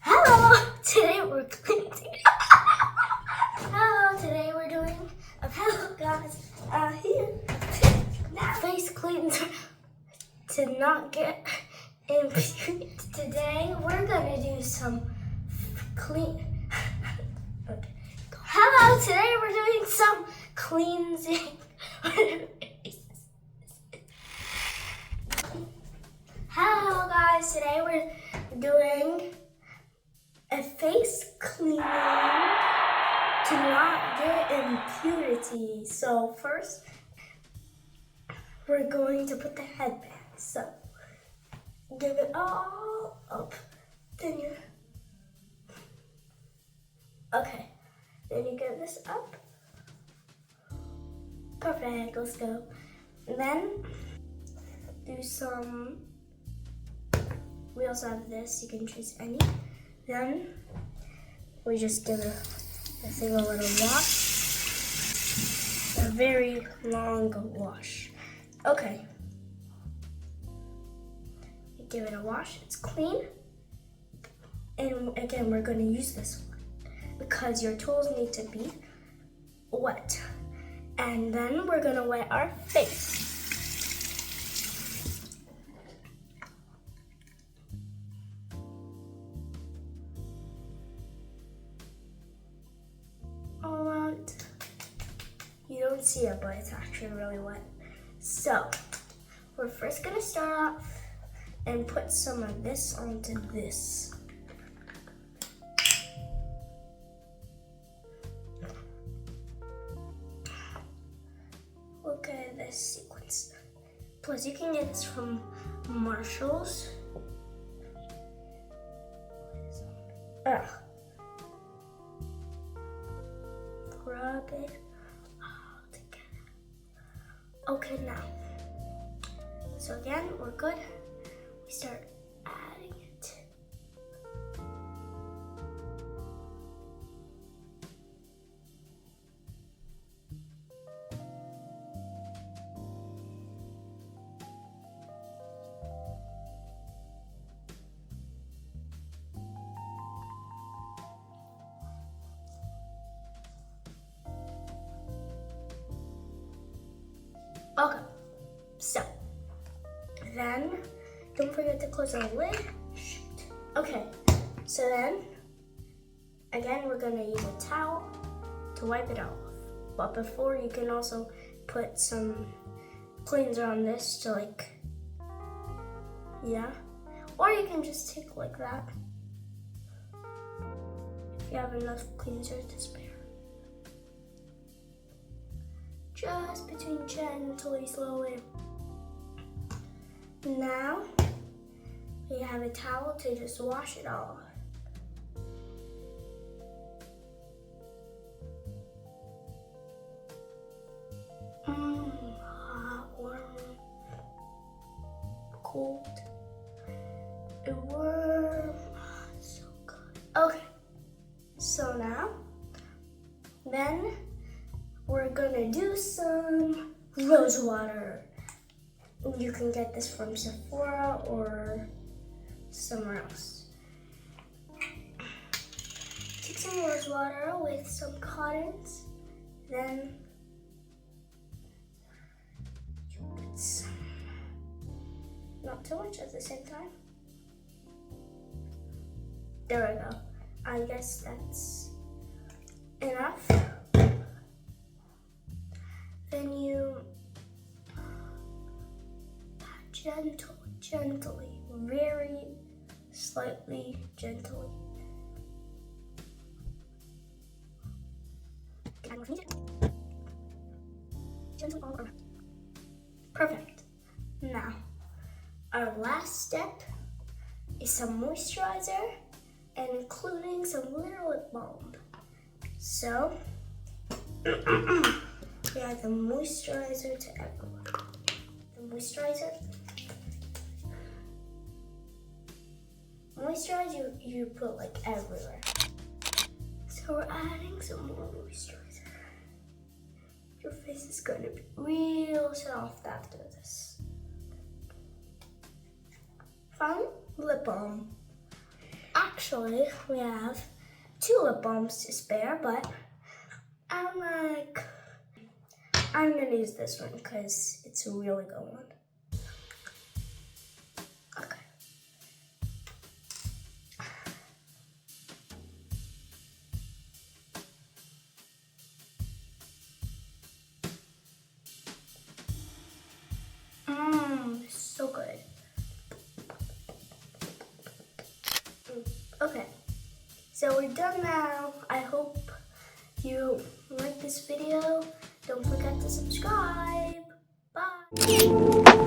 Hello! Today we're cleansing. Hello! Today we're doing a hello guys. Here. Now face cleanser to not get impurities. Today we're gonna do some clean. Okay. Hello! Today we're doing some cleansing. Hello guys! Today we're doing a face cleaning to not get impurities. So first, we're going to put the headband. So give it all up. Then you, okay. Then you get this up. Perfect. Let's go. And then do some. We also have this. You can choose any. Then we just give the thing a little wash. A very long wash. Okay. You give it a wash. It's clean. And again, we're going to use this one because your tools need to be wet. And then we're going to wet our face. You don't see it, but it's actually really wet. So, we're first gonna start off and put some of this onto this. Look at this sequence. Plus, you can get this from Marshall's. Rub it. Okay, now, so again, we're good. We start adding it. Okay, so then don't forget to close the lid. Okay, so then again we're gonna use a towel to wipe it off. But before, you can also put some cleanser on this to or you can just take like that if you have enough cleanser to spare. Just between gently, slowly. Now, we have a towel to just wash it off. Hot, warm, cold, warm, so good. Okay, so now, then, we're gonna do some rose water. You can get this from Sephora or somewhere else. Take some rose water with some cottons. Then you put some, not too much at the same time. There we go. I guess that's enough. Then you gently, very slightly gently. Gently all around. Perfect. Now, our last step is some moisturizer and including some little lip balm. So, we add the moisturizer to everyone. The moisturizer you put like everywhere. So we're adding some more moisturizer. Your face is gonna be real soft after this. Finally, lip balm. Actually, we have 2 lip balms to spare, but I'm gonna use this one because it's a really good one. Okay. So good. Okay, so we're done now. I hope you like this video. Don't forget to subscribe. Bye.